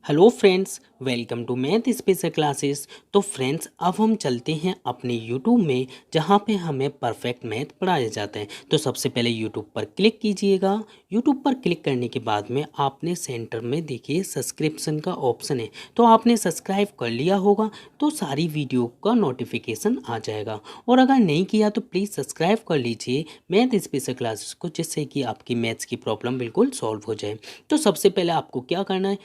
Hello friends, welcome to math special classes. तो friends, अब हम चलते हैं अपने यूट्यूब में, जहां पे हमें परफेक्ट मैथ पढ़ाया जाता है। तो सबसे पहले यूट्यूब पर क्लिक कीजिएगा। यूट्यूब पर क्लिक करने के बाद में आपने सेंटर में देखिए सब्सक्रिप्शन का ऑप्शन है, तो आपने सब्सक्राइब कर लिया होगा तो सारी वीडियो का नोटिफिकेशन आ जाएगा। और अगर नहीं किया तो प्लीज़ सब्सक्राइब कर लीजिए मैथ स्पेशल क्लासेस को, जिससे कि आपकी मैथ्स की प्रॉब्लम बिल्कुल सॉल्व हो जाए। तो सबसे पहले आपको क्या करना है,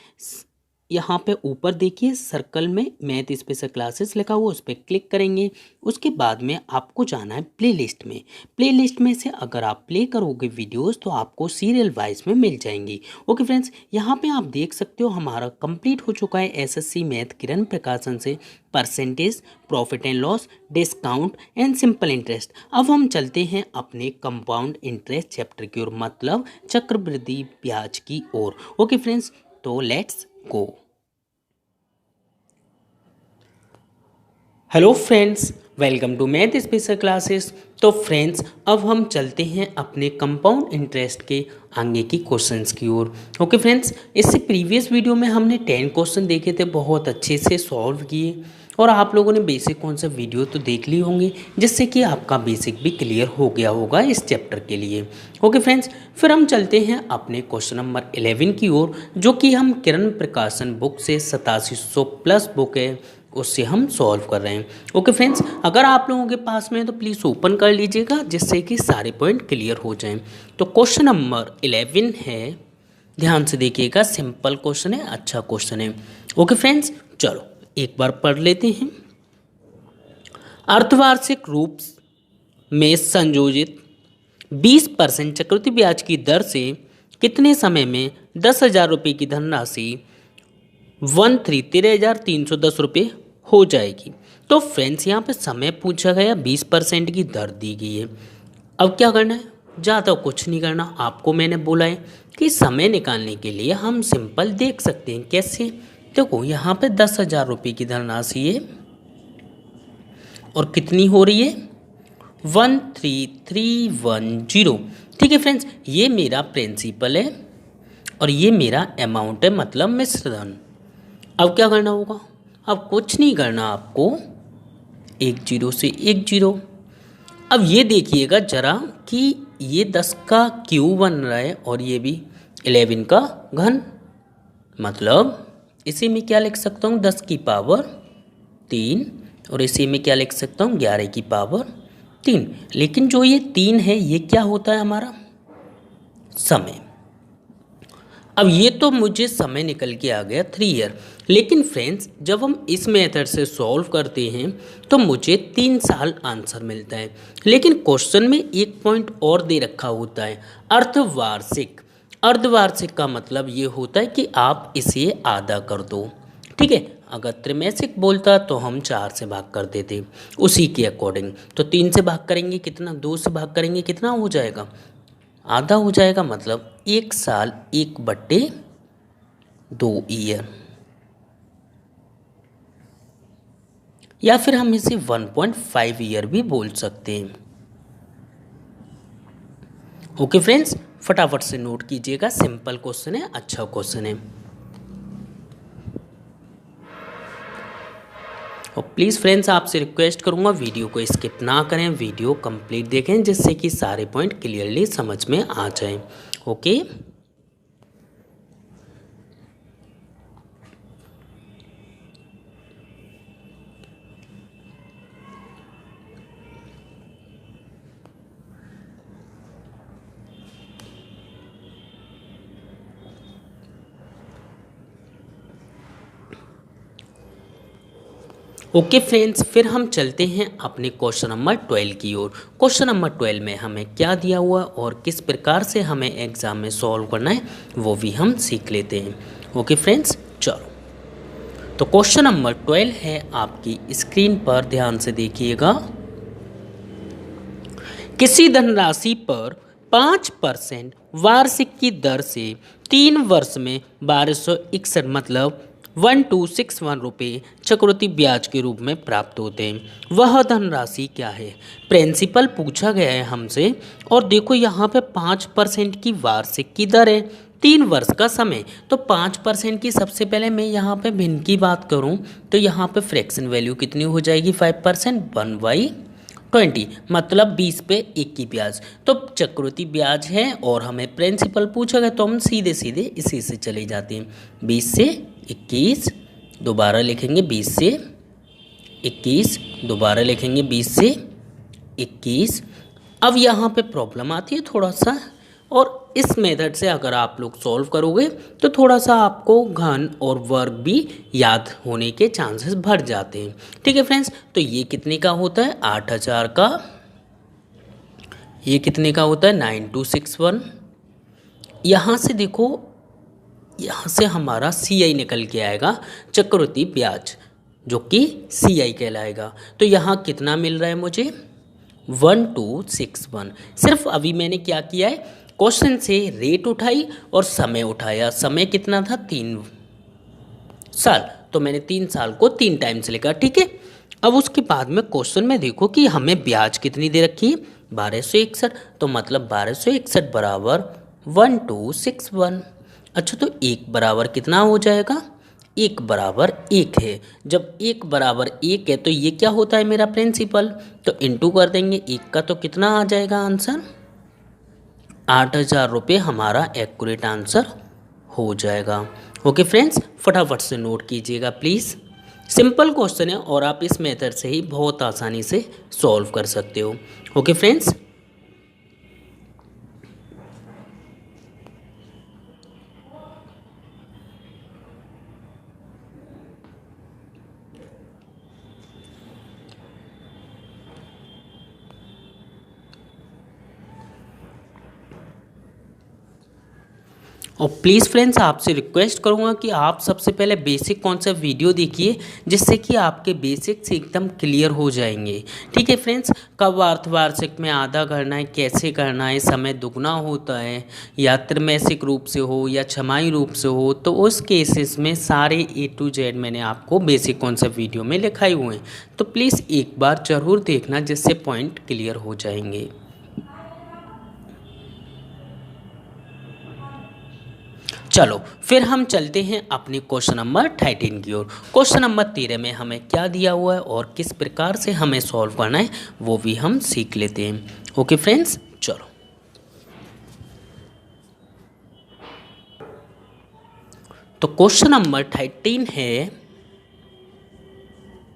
यहाँ पे ऊपर देखिए सर्कल में मैथ स्पेशल क्लासेस लिखा हुआ, उस पर क्लिक करेंगे। उसके बाद में आपको जाना है प्लेलिस्ट में। प्लेलिस्ट में से अगर आप प्ले करोगे वीडियोस तो आपको सीरियल वाइज में मिल जाएंगी। ओके फ्रेंड्स, यहाँ पे आप देख सकते हो हमारा कंप्लीट हो चुका है एसएससी मैथ किरण प्रकाशन से percentage, profit and loss, discount and simple interest. अब हम चलते हैं अपने कंपाउंड इंटरेस्ट चैप्टर की ओर, मतलब चक्रवृद्धि ब्याज की ओर। ओके फ्रेंड्स, तो let's go. Hello friends, welcome to math special classes. तो फ्रेंड्स, अब हम चलते हैं अपने कंपाउंड इंटरेस्ट के आगे की क्वेश्चंस की ओर। ओके फ्रेंड्स, इससे प्रीवियस वीडियो में हमने 10 क्वेश्चन देखे थे, बहुत अच्छे से सॉल्व किए, और आप लोगों ने बेसिक कॉन्सेप्ट वीडियो तो देख ली होंगी, जिससे कि आपका बेसिक भी क्लियर हो गया होगा इस चैप्टर के लिए। ओके फ्रेंड्स, फिर हम चलते हैं अपने क्वेश्चन नंबर 11 की ओर, जो कि हम किरण प्रकाशन बुक से 8700 प्लस बुक है, उससे हम सॉल्व कर रहे हैं। ओके फ्रेंड्स, अगर आप लोगों के पास में है तो प्लीज़ ओपन कर लीजिएगा, जिससे कि सारे पॉइंट क्लियर हो जाएं। तो क्वेश्चन नंबर 11 है, ध्यान से देखिएगा, सिंपल क्वेश्चन है, अच्छा क्वेश्चन है। ओके फ्रेंड्स, चलो एक बार पढ़ लेते हैं। अर्धवार्षिक रूप में संयोजित 20% चक्रवृद्धि ब्याज की दर से कितने समय में 10,000 रुपये की धनराशि 13,310 रुपये हो जाएगी। तो फ्रेंड्स, यहाँ पे समय पूछा गया, 20% की दर दी गई है। अब क्या करना है, ज़्यादा कुछ नहीं करना। आपको मैंने बोला है कि समय निकालने के लिए हम सिंपल देख सकते हैं कैसे। देखो, यहाँ पे 10,000 रुपये की धनराशि है और कितनी हो रही है, 13,310। ठीक है फ्रेंड्स, ये मेरा प्रिंसिपल है और ये मेरा अमाउंट है, मतलब मिश्र धन। अब क्या करना होगा, अब कुछ नहीं करना आपको, एक जीरो से एक जीरो। अब ये देखिएगा जरा कि ये 10 का क्यूब बन रहा है और ये भी 11 का घन, मतलब इसी में क्या लिख सकता हूँ, 10 की पावर 3, और इसी में क्या लिख सकता हूँ, 11 की पावर 3। लेकिन जो ये 3 है, ये क्या होता है हमारा समय। अब ये तो मुझे समय निकल के आ गया 3 ईयर। लेकिन फ्रेंड्स, जब हम इस मेथड से सॉल्व करते हैं तो मुझे 3 साल आंसर मिलता है। लेकिन क्वेश्चन में एक पॉइंट और दे रखा होता है, अर्धवार्षिक। अर्धवार्षिक का मतलब ये होता है कि आप इसे आधा कर दो। ठीक है, अगर त्रिमासिक बोलता तो हम 4 से भाग कर देते उसी के अकॉर्डिंग। तो 3 से भाग करेंगे कितना, 2 से भाग करेंगे कितना हो जाएगा, आधा हो जाएगा, मतलब 1 साल 1/2 ईयर, या फिर हम इसे 1.5 ईयर भी बोल सकते हैं। ओके फ्रेंड्स, फटाफट से नोट कीजिएगा, सिंपल क्वेश्चन है, अच्छा क्वेश्चन है। और प्लीज़ फ्रेंड्स, आपसे रिक्वेस्ट करूंगा वीडियो को स्किप ना करें, वीडियो कंप्लीट देखें, जिससे कि सारे पॉइंट क्लियरली समझ में आ जाएं। ओके, ओके फ्रेंड्स, फिर हम चलते हैं अपने क्वेश्चन नंबर 12 की ओर। क्वेश्चन नंबर 12 में हमें क्या दिया हुआ और किस प्रकार से हमें एग्जाम में सॉल्व करना है वो भी हम सीख लेते हैं। ओके फ्रेंड्स, चलो, तो क्वेश्चन नंबर 12 है आपकी स्क्रीन पर, ध्यान से देखिएगा। किसी धनराशि पर 5% वार्षिक की दर से 3 वर्ष में 1261, मतलब 1261 रुपये चक्रवृद्धि ब्याज के रूप में प्राप्त होते हैं। वह धनराशि क्या है, प्रिंसिपल पूछा गया है हमसे। और देखो यहाँ पे 5% की वार्षिक की दर है, 3 वर्ष का समय। तो 5% की सबसे पहले मैं यहाँ पे भिन्न की बात करूँ तो यहाँ पे फ्रैक्शन वैल्यू कितनी हो जाएगी 5%, 1/20, मतलब 20 पे 1 की ब्याज। तो चक्रवृद्धि ब्याज है और हमें प्रिंसिपल पूछा गया तो हम सीधे सीधे इसी से चले जाते हैं। 20 से 21, दोबारा लिखेंगे 20 से 21, दोबारा लिखेंगे 20 से 21। अब यहाँ पे प्रॉब्लम आती है थोड़ा सा, और इस मेथड से अगर आप लोग सॉल्व करोगे तो थोड़ा सा आपको घन और वर्ग भी याद होने के चांसेस बढ़ जाते हैं। ठीक है फ्रेंड्स, तो ये कितने का होता है 8000 का, ये कितने का होता है 9261। यहाँ से देखो, यहाँ से हमारा CI निकल के आएगा, चक्रवृद्धि ब्याज, जो कि CI कहलाएगा। तो यहाँ कितना मिल रहा है मुझे 1261। सिर्फ अभी मैंने क्या किया है, क्वेश्चन से रेट उठाई और समय उठाया। समय कितना था 3 साल, तो मैंने 3 साल को 3 टाइम्स लिखा। ठीक है, अब उसके बाद में क्वेश्चन में देखो कि हमें ब्याज कितनी दे रखी है 1261, तो मतलब 1261 बराबर 1261। अच्छा, तो 1 बराबर कितना हो जाएगा, 1 बराबर 1 है। जब 1 बराबर 1 है तो ये क्या होता है मेरा प्रिंसिपल, तो इंटू कर देंगे 1 का, तो कितना आ जाएगा आंसर 8000 रुपये हमारा एक्यूरेट आंसर हो जाएगा। ओके फ्रेंड्स, फटाफट से नोट कीजिएगा प्लीज़। सिंपल क्वेश्चन है और आप इस मेथड से ही बहुत आसानी से सॉल्व कर सकते हो। ओके फ्रेंड्स, और प्लीज़ फ्रेंड्स आपसे रिक्वेस्ट करूंगा कि आप सबसे पहले बेसिक कॉन्सेप्ट वीडियो देखिए, जिससे कि आपके बेसिक्स एकदम क्लियर हो जाएंगे। ठीक है फ्रेंड्स, कब अर्धवार्षिक में आधा करना है, कैसे करना है, समय दुगना होता है या त्रैमासिक रूप से हो या छमाही रूप से हो, तो उस केसेस में सारे A to Z मैंने आपको बेसिक कॉन्सेप्ट वीडियो में लिखाए हुए हैं। तो प्लीज़ एक बार ज़रूर देखना, जिससे पॉइंट क्लियर हो जाएंगे। चलो फिर हम चलते हैं अपने क्वेश्चन नंबर 13 की ओर। क्वेश्चन नंबर 13 में हमें क्या दिया हुआ है और किस प्रकार से हमें सॉल्व करना है वो भी हम सीख लेते हैं। ओके फ्रेंड्स, चलो तो क्वेश्चन नंबर 13 है,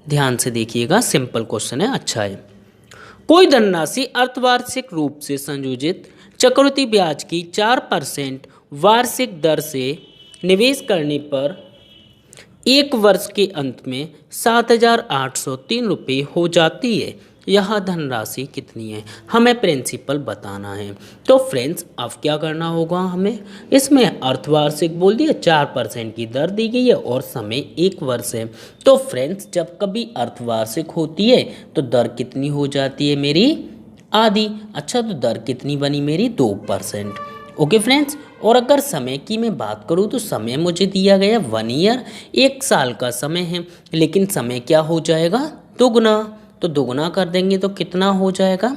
ध्यान से देखिएगा, सिंपल क्वेश्चन है, अच्छा है। कोई धनराशि अर्धवार्षिक रूप से संयोजित चक्रवृद्धि ब्याज की 4% वार्षिक दर से निवेश करने पर 1 वर्ष के अंत में 7803 रुपये हो जाती है। यह धनराशि कितनी है, हमें प्रिंसिपल बताना है। तो फ्रेंड्स अब क्या करना होगा, हमें इसमें अर्धवार्षिक बोल दिया, 4% की दर दी गई है और समय 1 वर्ष है। तो फ्रेंड्स जब कभी अर्धवार्षिक होती है तो दर कितनी हो जाती है मेरी, आधी। अच्छा, तो दर कितनी बनी मेरी 2%। ओके फ्रेंड्स, और अगर समय की मैं बात करूँ तो समय मुझे दिया गया 1 ईयर, 1 साल का समय है, लेकिन समय क्या हो जाएगा दुगना। तो दुगना कर देंगे तो कितना हो जाएगा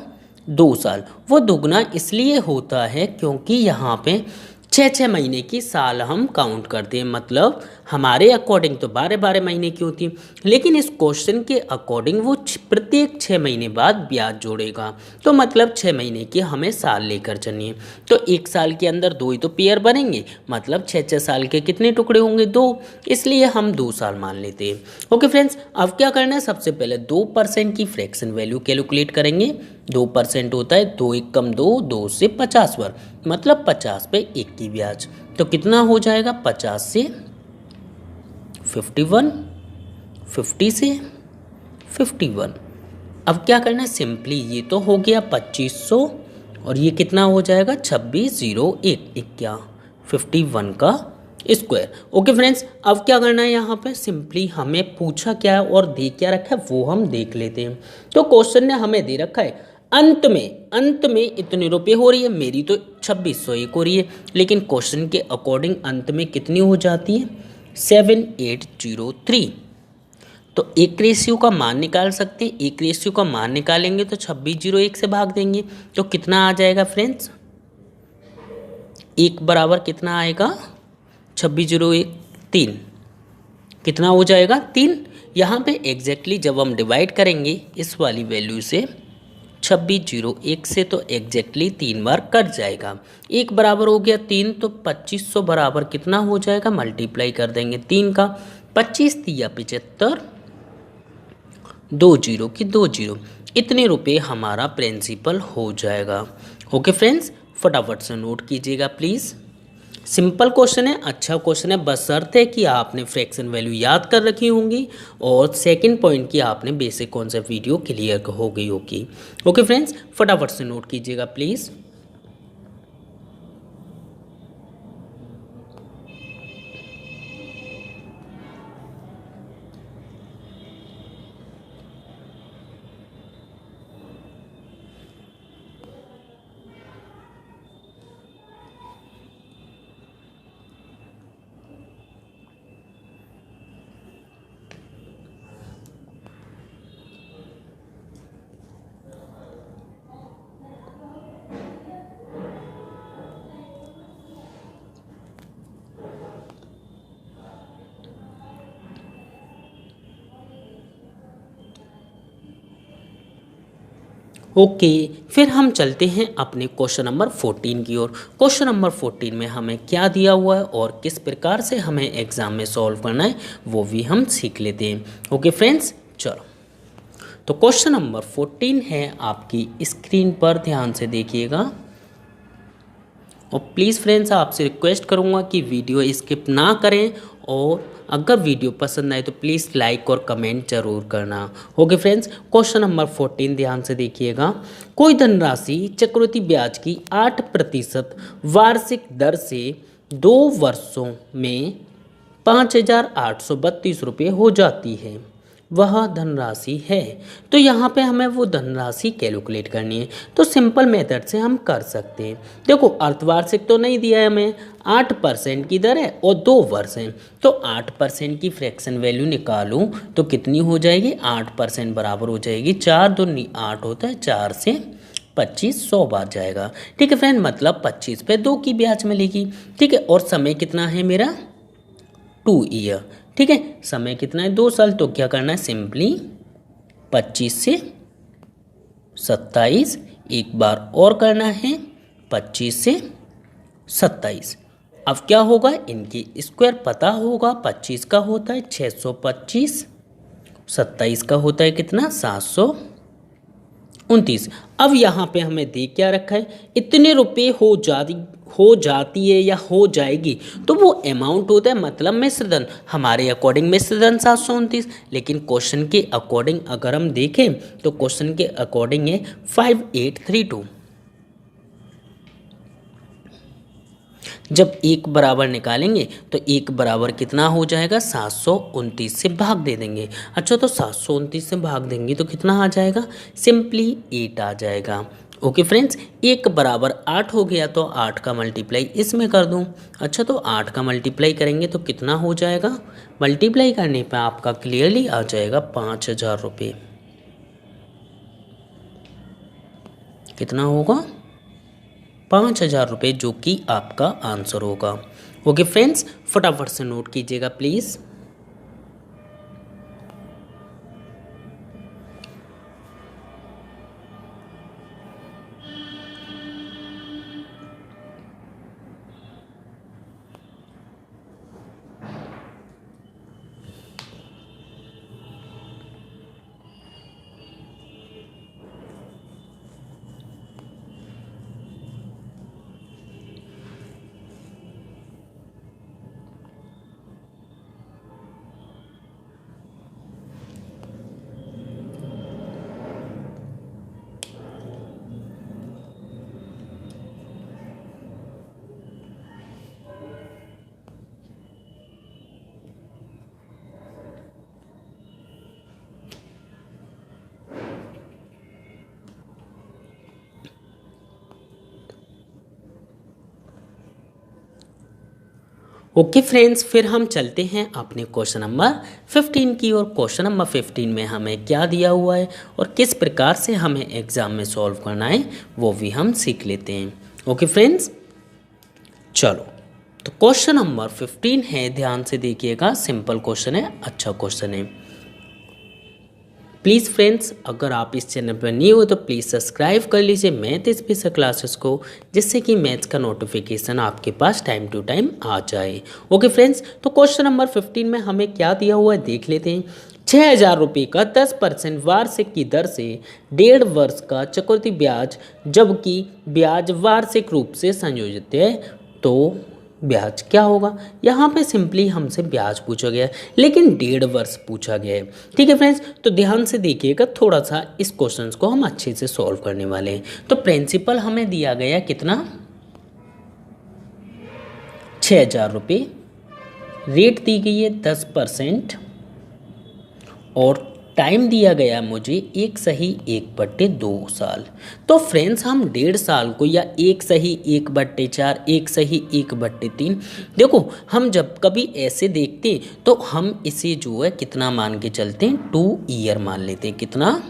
2 साल। वो दुगना इसलिए होता है क्योंकि यहाँ पे 6 महीने की साल हम काउंट करते हैं, मतलब हमारे अकॉर्डिंग तो 12 महीने की होती है, लेकिन इस क्वेश्चन के अकॉर्डिंग वो प्रत्येक 6 महीने बाद ब्याज जोड़ेगा। तो मतलब 6 महीने की हमें साल लेकर चलनी है। तो 1 साल के अंदर 2 ही तो पेयर बनेंगे, मतलब 6 साल के कितने टुकड़े होंगे 2, इसलिए हम 2 साल मान लेते हैं। ओके फ्रेंड्स, अब क्या करना है, सबसे पहले 2% की फ्रैक्शन वैल्यू कैलकुलेट करेंगे। 2% होता है 2 एकम 2, 2 से 50 वर्ग, मतलब 50 पे 1 की ब्याज। तो कितना हो जाएगा 50 से 51, 50 से 51। अब क्या करना है, सिंपली ये तो हो गया 2500 और ये कितना हो जाएगा 2601 क्या 51 का स्क्वायर। ओके फ्रेंड्स, अब क्या करना है, यहाँ पे सिंपली हमें पूछा क्या है और दे क्या रखा है वो हम देख लेते हैं। तो क्वेश्चन ने हमें दे रखा है अंत में इतने रुपये हो रही है, मेरी तो 2601 हो रही है, लेकिन क्वेश्चन के अकॉर्डिंग अंत में कितनी हो जाती है 7803। तो एक रेशियो का मान निकाल सकते हैं, एक रेशियो का मान निकालेंगे तो 2601 से भाग देंगे, तो कितना आ जाएगा फ्रेंड्स एक बराबर कितना आएगा, 2601 3, कितना हो जाएगा 3। यहाँ पे एग्जैक्टली जब हम डिवाइड करेंगे इस वाली वैल्यू से 2601 से, तो एग्जैक्टली 3 बार कट जाएगा। एक बराबर हो गया 3, तो 2500 बराबर कितना हो जाएगा, मल्टीप्लाई कर देंगे 3 का, 25 तिया 75, 2 जीरो की 2 जीरो, इतने रुपए हमारा प्रिंसिपल हो जाएगा। ओके फ्रेंड्स, फटाफट से नोट कीजिएगा प्लीज़। सिंपल क्वेश्चन है, अच्छा क्वेश्चन है, बशर्ते कि आपने फ्रैक्शन वैल्यू याद कर रखी होंगी और सेकंड पॉइंट की आपने बेसिक कॉन्सेप्ट वीडियो क्लियर हो गई होगी। ओके फ्रेंड्स, फटाफट से नोट कीजिएगा प्लीज़। ओके, फिर हम चलते हैं अपने क्वेश्चन नंबर 14 की ओर। क्वेश्चन नंबर 14 में हमें क्या दिया हुआ है और किस प्रकार से हमें एग्जाम में सॉल्व करना है वो भी हम सीख लेते हैं। ओके फ्रेंड्स, चलो तो क्वेश्चन नंबर 14 है आपकी स्क्रीन पर, ध्यान से देखिएगा। और प्लीज़ फ्रेंड्स, आपसे रिक्वेस्ट करूँगा कि वीडियो स्किप ना करें, और अगर वीडियो पसंद आए तो प्लीज़ लाइक और कमेंट जरूर करना। ओके फ्रेंड्स, क्वेश्चन नंबर 14 ध्यान से देखिएगा। कोई धनराशि चक्रवृद्धि ब्याज की 8% वार्षिक दर से 2 वर्षों में 5,832 रुपये हो जाती है, वह धनराशि है। तो यहाँ पे हमें वो धनराशि कैलकुलेट करनी है, तो सिंपल मेथड से हम कर सकते हैं। देखो, अर्धवार्षिक तो नहीं दिया है हमें, 8% की दर है और 2 वर्ष हैं, तो 8% की फ्रैक्शन वैल्यू निकालूं तो कितनी हो जाएगी, 8% बराबर हो जाएगी 4 दूनी 8 होता है, 4 से 25 100 बार जाएगा। ठीक है फ्रेंड, मतलब 25 पे 2 की ब्याज मिलेगी। ठीक है, और समय कितना है मेरा, 2 ईयर। ठीक है, समय कितना है, 2 साल। तो क्या करना है, सिंपली 25 से 27 एक बार और करना है, 25 से 27। अब क्या होगा, इनकी स्क्वायर पता होगा, 25 का होता है 625, 27 का होता है कितना, 729। अब यहाँ पे हमें दे क्या रखा है, इतने रुपए हो जाती है या हो जाएगी, तो वो अमाउंट होता है, मतलब मिश्र धन। हमारे अकॉर्डिंग मिश्र धन 729, लेकिन क्वेश्चन के अकॉर्डिंग अगर हम देखें तो क्वेश्चन के अकॉर्डिंग है 5832। जब एक बराबर निकालेंगे तो एक बराबर कितना हो जाएगा, 729 से भाग दे देंगे। अच्छा, तो 729 से भाग देंगे तो कितना आ जाएगा, सिंपली 8 आ जाएगा। ओके फ्रेंड्स, एक बराबर 8 हो गया, तो 8 का मल्टीप्लाई इसमें कर दूं। अच्छा, तो 8 का मल्टीप्लाई करेंगे तो कितना हो जाएगा, मल्टीप्लाई करने पर आपका क्लियरली आ जाएगा 5,000 रुपये। कितना होगा, 5,000 रुपये, जो कि आपका आंसर होगा। ओके फ्रेंड्स, फटाफट से नोट कीजिएगा प्लीज़। ओके फ्रेंड्स, फिर हम चलते हैं अपने क्वेश्चन नंबर 15 की ओर। क्वेश्चन नंबर 15 में हमें क्या दिया हुआ है और किस प्रकार से हमें एग्जाम में सॉल्व करना है वो भी हम सीख लेते हैं। ओके फ्रेंड्स, चलो, तो क्वेश्चन नंबर 15 है, ध्यान से देखिएगा, सिंपल क्वेश्चन है, अच्छा क्वेश्चन है। प्लीज़ फ्रेंड्स, अगर आप इस चैनल पर न्यू हो तो प्लीज़ सब्सक्राइब कर लीजिए मैथ स्पेशल क्लासेस को, जिससे कि मैथ्स का नोटिफिकेशन आपके पास टाइम टू टाइम आ जाए। ओके फ्रेंड्स, तो क्वेश्चन नंबर 15 में हमें क्या दिया हुआ है देख लेते हैं। 6,000 रुपये का 10% वार्षिक की दर से 1.5 वर्ष का चक्रवृद्धि ब्याज, जबकि ब्याज वार्षिक रूप से संयोजित है, तो ब्याज क्या होगा। यहाँ पे सिंपली हमसे ब्याज पूछा गया है, लेकिन 1.5 वर्ष पूछा गया है। ठीक है फ्रेंड्स, तो ध्यान से देखिएगा, थोड़ा सा इस क्वेश्चन को हम अच्छे से सॉल्व करने वाले हैं। तो प्रिंसिपल हमें दिया गया कितना, 6,000 रुपये, रेट दी गई है 10%, और टाइम दिया गया मुझे 1/1/2 साल। तो फ्रेंड्स, हम 1.5 साल को या 1/1/4, 1/1/3, देखो हम जब कभी ऐसे देखते हैं तो हम इसे जो है कितना मान के चलते हैं, 2 ईयर मान लेते हैं। कितना,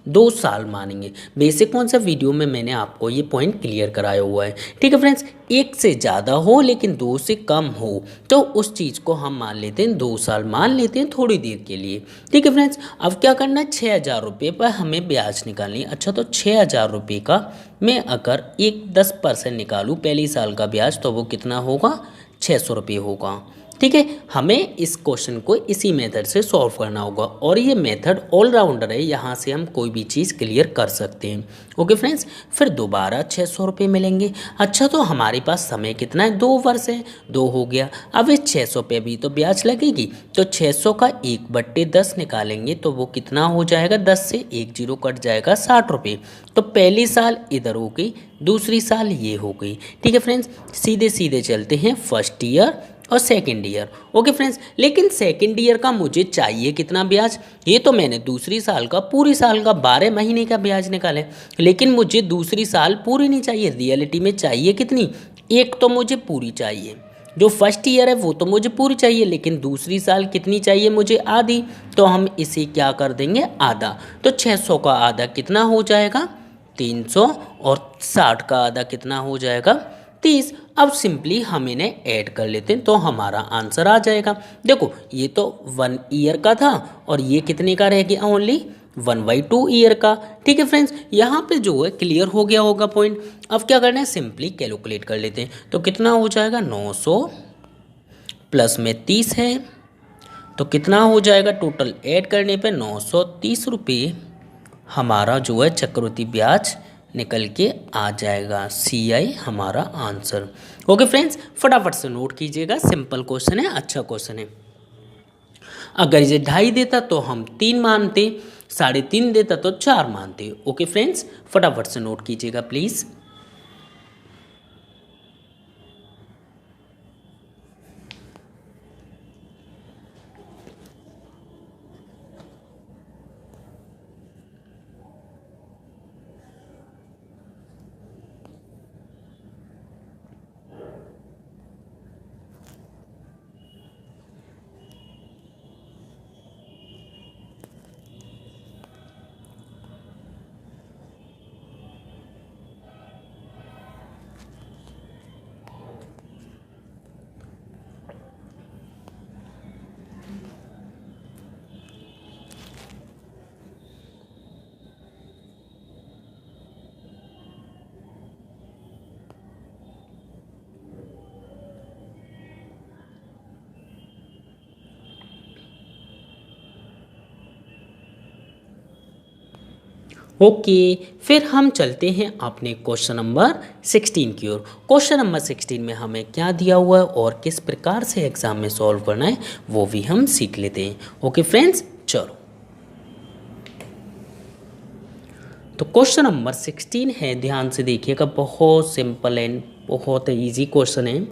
2 साल मानेंगे। बेसिक कौन सा वीडियो में मैंने आपको ये पॉइंट क्लियर कराया हुआ है। ठीक है फ्रेंड्स, 1 से ज़्यादा हो लेकिन 2 से कम हो तो उस चीज़ को हम मान लेते हैं 2 साल मान लेते हैं थोड़ी देर के लिए। ठीक है फ्रेंड्स, अब क्या करना है, 6,000 रुपये पर हमें ब्याज निकालनी है। अच्छा, तो 6,000 रुपये का मैं अगर 10% निकालूँ पहली साल का ब्याज, तो वो कितना होगा, 600 रुपये होगा। ठीक है, हमें इस क्वेश्चन को इसी मेथड से सॉल्व करना होगा, और ये मेथड ऑलराउंडर है, यहाँ से हम कोई भी चीज़ क्लियर कर सकते हैं। ओके फ्रेंड्स, फिर दोबारा 600 रुपये मिलेंगे। अच्छा, तो हमारे पास समय कितना है, 2 वर्ष है, 2 हो गया। अब इस 600 पे भी तो ब्याज लगेगी, तो 600 का 1/10 निकालेंगे तो वो कितना हो जाएगा, 10 से 1 0 कट जाएगा, 60 रुपये। तो पहली साल इधर हो गई, दूसरी साल ये हो गई। ठीक है फ्रेंड्स, सीधे सीधे चलते हैं फर्स्ट ईयर और सेकेंड ईयर। ओके फ्रेंड्स, लेकिन सेकेंड ईयर का मुझे चाहिए कितना ब्याज, ये तो मैंने दूसरी साल का, पूरी साल का 12 महीने का ब्याज निकाले, लेकिन मुझे दूसरी साल पूरी नहीं चाहिए। रियलिटी में चाहिए कितनी, एक तो मुझे पूरी चाहिए, जो फर्स्ट ईयर है वो तो मुझे पूरी चाहिए, लेकिन दूसरी साल कितनी चाहिए मुझे, आधी। तो हम इसे क्या कर देंगे, आधा। तो 600 का आधा कितना हो जाएगा, 300, और 60 का आधा कितना हो जाएगा, 30। अब सिंपली हम इन्हें ऐड कर लेते हैं तो हमारा आंसर आ जाएगा। देखो, ये तो 1 ईयर का था और ये कितने का रह गया, ओनली 1/2 ईयर का। ठीक है फ्रेंड्स, यहाँ पे जो है क्लियर हो गया होगा पॉइंट। अब क्या करना है, सिंपली कैलकुलेट कर लेते हैं। तो कितना हो जाएगा, 900 प्लस में 30 है, तो कितना हो जाएगा, टोटल ऐड करने पे 930 रुपये हमारा जो है चक्रवृद्धि ब्याज निकल के आ जाएगा। CI हमारा आंसर। ओके फ्रेंड्स, फटाफट से नोट कीजिएगा, सिंपल क्वेश्चन है, अच्छा क्वेश्चन है। अगर इसे 2.5 देता तो हम 3 मानते, 3.5 देता तो 4 मानते। ओके फ्रेंड्स, फटाफट से नोट कीजिएगा प्लीज़। ओके, फिर हम चलते हैं अपने क्वेश्चन नंबर 16 की ओर। क्वेश्चन नंबर 16 में हमें क्या दिया हुआ है और किस प्रकार से एग्जाम में सॉल्व करना है वो भी हम सीख लेते हैं। ओके फ्रेंड्स, चलो, तो क्वेश्चन नंबर 16 है, ध्यान से देखिएगा, बहुत सिंपल एंड बहुत इजी क्वेश्चन है।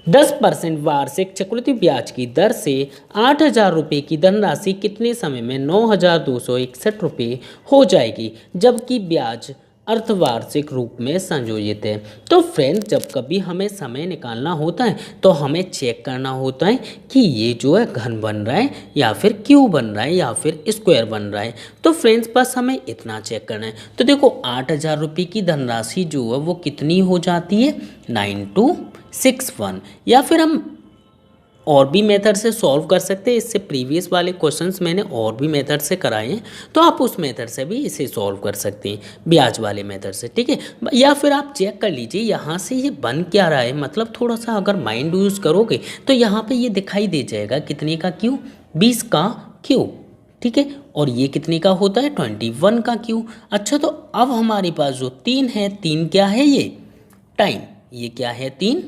10% वार्षिक चक्रवृद्धि ब्याज की दर से 8,000 रुपये की धनराशि कितने समय में 9,261 रुपये हो जाएगी, जबकि ब्याज अर्धवार्षिक रूप में संयोजित है। तो फ्रेंड्स, जब कभी हमें समय निकालना होता है तो हमें चेक करना होता है कि ये जो है घन बन रहा है या फिर क्यूब बन रहा है या फिर स्क्वायर बन रहा है। तो फ्रेंड्स, बस हमें इतना चेक करना है। तो देखो, 8,000 रुपये की धनराशि जो है वो कितनी हो जाती है, 9261। या फिर हम और भी मेथड से सॉल्व कर सकते हैं। इससे प्रीवियस वाले क्वेश्चंस मैंने और भी मेथड से कराए हैं, तो आप उस मेथड से भी इसे सॉल्व कर सकते हैं, ब्याज वाले मेथड से, ठीक है। या फिर आप चेक कर लीजिए यहाँ से ये बन क्या रहा है, मतलब थोड़ा सा अगर माइंड यूज़ करोगे तो यहाँ पे ये दिखाई दे जाएगा कितने का क्यू, 20 का क्यू, ठीक है। और ये कितने का होता है, 21 का क्यू। अच्छा, तो अब हमारे पास जो 3 है, 3 क्या है, ये टाइम, ये क्या है, 3।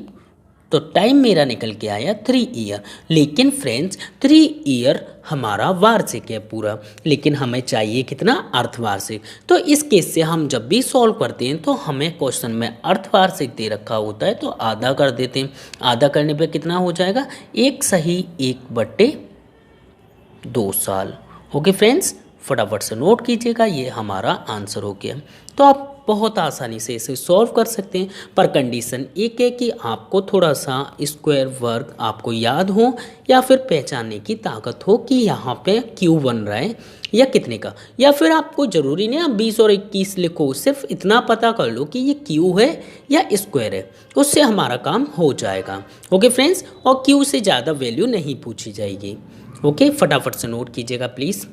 तो टाइम मेरा निकल के आया 3 ईयर। लेकिन फ्रेंड्स, 3 ईयर हमारा वार्षिक है पूरा, लेकिन हमें चाहिए कितना, अर्धवार्षिक। तो इस केस से हम जब भी सॉल्व करते हैं तो हमें क्वेश्चन में अर्धवार्षिक दे रखा होता है तो आधा कर देते हैं। आधा करने पे कितना हो जाएगा, 1 सही 1/2 साल। ओके फ्रेंड्स, फटाफट से नोट कीजिएगा, ये हमारा आंसर हो गया। तो आप बहुत आसानी से इसे सॉल्व कर सकते हैं, पर कंडीशन एक है कि आपको थोड़ा सा स्क्वायर वर्ग आपको याद हो या फिर पहचानने की ताकत हो कि यहाँ पे क्यू बन रहा है या कितने का। या फिर आपको ज़रूरी नहीं आप 20 और 21 लिखो, सिर्फ इतना पता कर लो कि ये क्यू है या स्क्वायर है, उससे हमारा काम हो जाएगा। ओके फ्रेंड्स, और क्यू से ज़्यादा वैल्यू नहीं पूछी जाएगी। ओके, फटाफट से नोट कीजिएगा प्लीज़।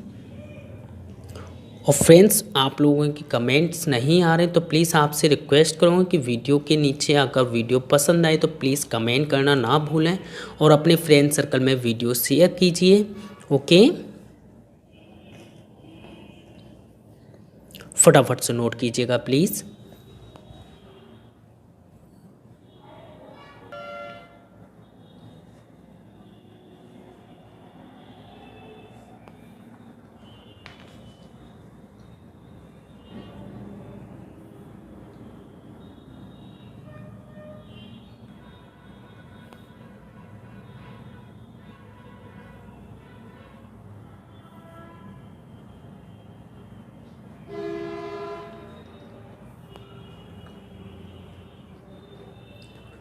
और फ्रेंड्स, आप लोगों के कमेंट्स नहीं आ रहे तो प्लीज़ आपसे रिक्वेस्ट करूँगा कि वीडियो के नीचे अगर वीडियो पसंद आए तो प्लीज़ कमेंट करना ना भूलें और अपने फ्रेंड सर्कल में वीडियो शेयर कीजिए। ओके, फटाफट से नोट कीजिएगा प्लीज़।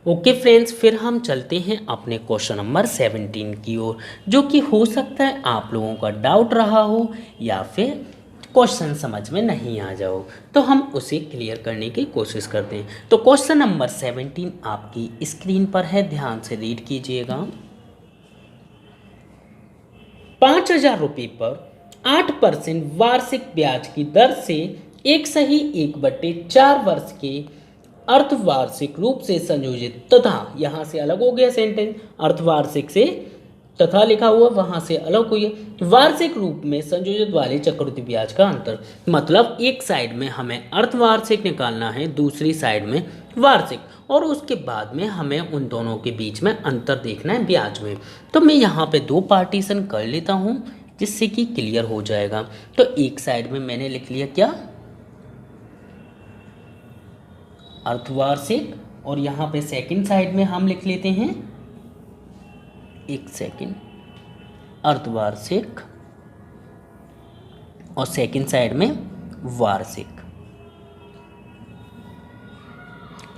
ओके फ्रेंड्स, फिर हम चलते हैं अपने क्वेश्चन नंबर 17 की ओर, जो कि हो सकता है आप लोगों का डाउट रहा हो या फिर क्वेश्चन समझ में नहीं आ जाओ, तो हम उसे क्लियर करने की कोशिश करते हैं। तो क्वेश्चन नंबर 17 आपकी स्क्रीन पर है, ध्यान से रीड कीजिएगा। 5,000 रुपये पर 8% वार्षिक ब्याज की दर से 1/4 वर्ष के अर्धवार्षिक रूप से संयोजित तथा, यहाँ से अलग हो गया सेंटेंस, अर्धवार्षिक से तथा लिखा हुआ वहाँ से अलग हुई है, वार्षिक रूप में संयोजित वाले चक्रवृद्धि ब्याज का अंतर। मतलब एक साइड में हमें अर्धवार्षिक निकालना है, दूसरी साइड में वार्षिक, और उसके बाद में हमें उन दोनों के बीच में अंतर देखना है ब्याज में। तो मैं यहाँ पे 2 पार्टीशन कर लेता हूँ जिससे कि क्लियर हो जाएगा। तो एक साइड में मैंने लिख लिया क्या, अर्धवार्षिक, और यहाँ पे सेकंड साइड में हम लिख लेते हैं, एक सेकंड, अर्धवार्षिक, और सेकंड साइड में वार्षिक।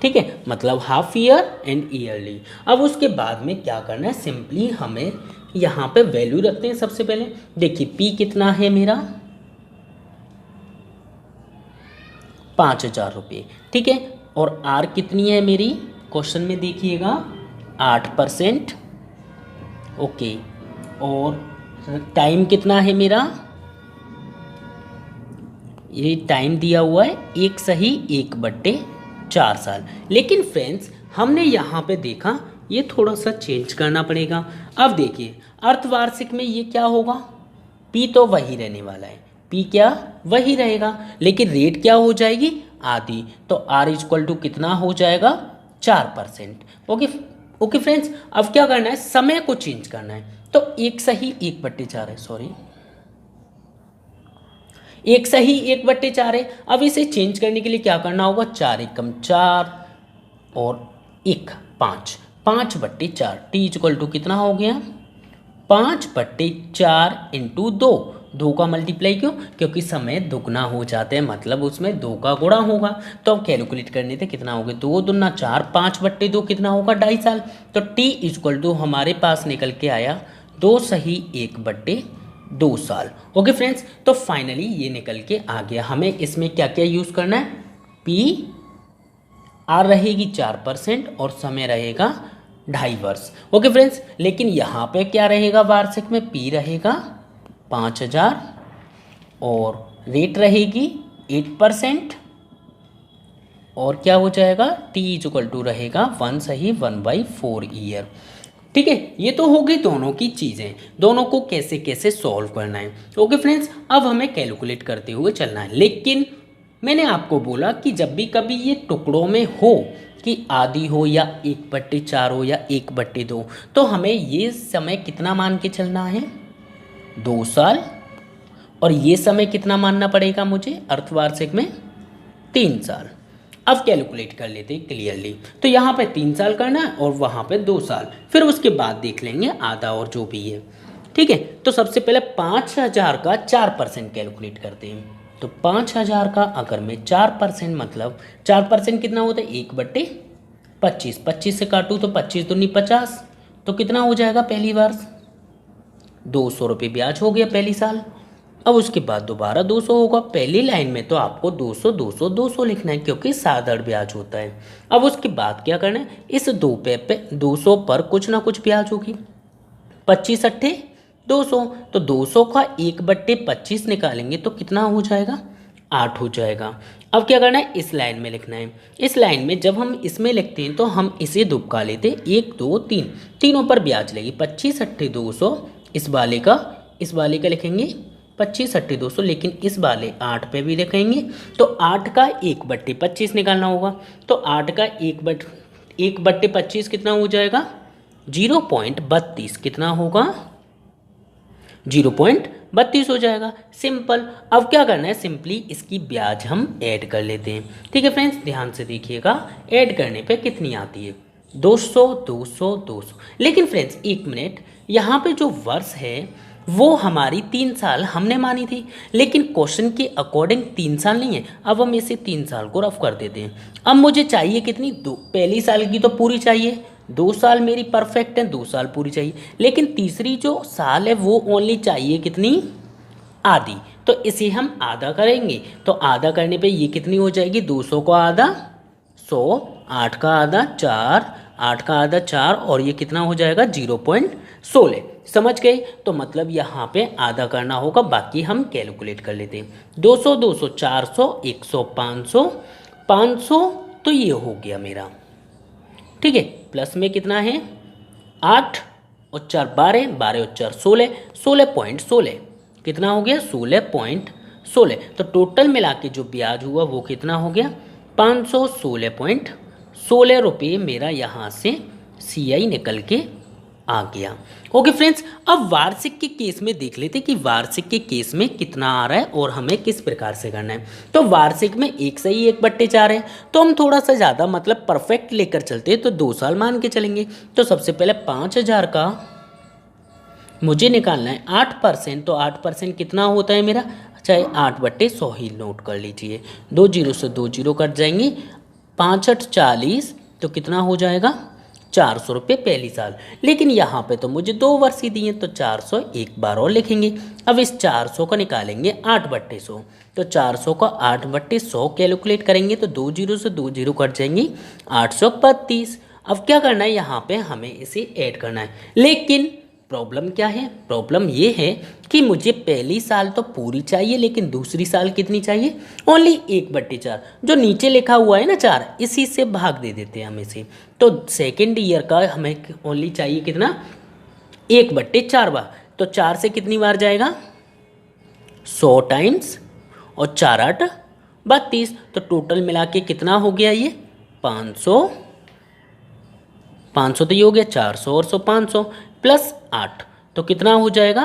ठीक है, मतलब हाफ ईयर एंड ईयरली। अब उसके बाद में क्या करना है, सिंपली हमें यहाँ पे वैल्यू रखते हैं। सबसे पहले देखिए पी कितना है मेरा, 5,000 रुपये, ठीक है। और आर कितनी है मेरी, क्वेश्चन में देखिएगा 8%, ओके। और टाइम कितना है मेरा, ये टाइम दिया हुआ है 1/4 साल। लेकिन फ्रेंड्स, हमने यहाँ पे देखा ये थोड़ा सा चेंज करना पड़ेगा। अब देखिए अर्धवार्षिक में ये क्या होगा, पी तो वही रहने वाला है, पी क्या वही रहेगा, लेकिन रेट क्या हो जाएगी, आधी। तो आर इक्वल टू कितना हो जाएगा, 4%। ओके ओके फ्रेंड्स, अब क्या करना है, समय को चेंज करना है। तो 1/4 है, सॉरी, 1/4 है। अब इसे चेंज करने के लिए क्या करना होगा, 4 एकम 4 और 1 5, 5/4। टी इक्वल टू कितना हो गया, 5/4 इंटू 2, 2 का मल्टीप्लाई क्यों? क्योंकि समय दुगना हो जाता है, मतलब उसमें 2 का गुणा होगा। तो अब कैलकुलेट करने थे कितना हो गया, 2 दूना 4, 5/2 कितना होगा, 2.5 साल। तो टी इक्वल टू हमारे पास निकल के आया 2 सही 1/2 साल। ओके फ्रेंड्स, तो फाइनली ये निकल के आ गया। हमें इसमें क्या क्या यूज़ करना है, पी आर रहेगी 4% और समय रहेगा 2.5 वर्ष। ओके फ्रेंड्स, लेकिन यहाँ पे क्या रहेगा, वार्षिक में पी रहेगा 5,000 और रेट रहेगी 8% और क्या हो जाएगा, टी इक्वल टू रहेगा 1 सही 1/4 ईयर। ठीक है, ये तो हो गई दोनों की चीज़ें, दोनों को कैसे कैसे सॉल्व करना है। ओके फ्रेंड्स, अब हमें कैलकुलेट करते हुए चलना है। लेकिन मैंने आपको बोला कि जब भी कभी ये टुकड़ों में हो कि आधी हो या 1/4 हो या 1/2, तो हमें ये समय कितना मान के चलना है, 2 साल। और ये समय कितना मानना पड़ेगा मुझे, अर्धवार्षिक में 3 साल। अब कैलकुलेट कर लेते हैं क्लियरली। तो यहाँ पे 3 साल करना है और वहाँ पे 2 साल, फिर उसके बाद देख लेंगे आधा और जो भी है। ठीक है, तो सबसे पहले 5,000 का 4% कैलकुलेट करते हैं। तो 5,000 का अगर मैं 4% मतलब 4% कितना होता है, 1/25। 25 से काटूँ तो 25 दूनी 50, तो कितना हो जाएगा पहली बार, 200 रुपये ब्याज हो गया पहली साल। अब उसके बाद दोबारा 200 होगा। पहली लाइन में तो आपको 200 200 200 लिखना है क्योंकि साधारण ब्याज होता है। अब उसके बाद क्या करना है, इस 2 पे 200 पर कुछ ना कुछ ब्याज होगी। 25 अट्ठे 200, तो 200 का 1/25 निकालेंगे तो कितना हो जाएगा, 8 हो जाएगा। अब क्या करना है, इस लाइन में लिखना है। इस लाइन में जब हम इसमें लिखते हैं तो हम इसे दुबका लेते हैं, 1 2 3, तीनों पर ब्याज लेगी। 25 अट्ठे 200, इस वाले का लिखेंगे 25 अट्ठे 200, लेकिन इस वाले 8 पे भी लिखेंगे। तो 8 का 1/25 निकालना होगा। तो 8 का 1/25 कितना हो जाएगा, 0.32 कितना होगा, 0.32 हो जाएगा। सिंपल। अब क्या करना है, सिंपली इसकी ब्याज हम ऐड कर लेते हैं। ठीक है फ्रेंड्स, ध्यान से देखिएगा, ऐड करने पे कितनी आती है, 200 200 200। लेकिन फ्रेंड्स एक मिनट, यहाँ पे जो वर्ष है वो हमारी 3 साल हमने मानी थी, लेकिन क्वेश्चन के अकॉर्डिंग 3 साल नहीं है। अब हम इसे 3 साल को रफ कर देते हैं। अब मुझे चाहिए कितनी, पहली साल की तो पूरी चाहिए, 2 साल मेरी परफेक्ट है, 2 साल पूरी चाहिए। लेकिन तीसरी जो साल है वो ओनली चाहिए कितनी, आधी। तो इसे हम आधा करेंगे। तो आधा करने पे ये कितनी हो जाएगी, 200 का आधा 100, 8 का आधा 4, 8 का आधा 4 और ये कितना हो जाएगा, 0.16। समझ गए? तो मतलब यहाँ पे आधा करना होगा, बाकी हम कैलकुलेट कर लेते हैं। 200 200 400, 100 500, 500 तो ये हो गया मेरा। ठीक है, प्लस में कितना है, 8 और 4 12, 12 और 4 16, 16.16 कितना हो गया, 16.16। तो टोटल मिला के जो ब्याज हुआ वो कितना हो गया, 516.16 रुपये मेरा यहाँ से CI निकल के आ गया। ओके फ्रेंड्स, अब वार्षिक के केस में देख लेते कि वार्षिक के केस में कितना आ रहा है और हमें किस प्रकार से करना है। तो वार्षिक में 1 सही 1/4 है, तो हम थोड़ा सा ज़्यादा मतलब परफेक्ट लेकर चलते हैं, तो 2 साल मान के चलेंगे। तो सबसे पहले 5,000 का मुझे निकालना है 8%। तो 8% कितना होता है मेरा, चाहे 8/100 ही नोट कर लीजिए। 2 0 से 2 0 कट जाएंगे, 5 8 40, तो कितना हो जाएगा, 400 रुपये पहली साल। लेकिन यहाँ पे तो मुझे 2 वर्ष ही दिए, तो 400 एक बार और लिखेंगे। अब इस 400 का निकालेंगे 8/100, तो 400 का 8/100 कैलकुलेट करेंगे तो 2 0 से 2 0 कट जाएंगे, 832। अब क्या करना है, यहाँ पे हमें इसे ऐड करना है। लेकिन प्रॉब्लम क्या है, प्रॉब्लम ये है कि मुझे पहली साल तो पूरी चाहिए, लेकिन दूसरी साल कितनी चाहिए, ओनली 1/4। जो नीचे लिखा हुआ है ना 4, इसी से भाग दे देते हैं हम इसे। तो सेकेंड ईयर का हमें ओनली चाहिए कितना, 1/4 बार। तो 4 से कितनी बार जाएगा, 100 टाइम्स, और 4 8 32। तो टोटल मिला के कितना हो गया ये, 500 तो ये हो गया 400 और 100 500 प्लस 8, तो कितना हो जाएगा,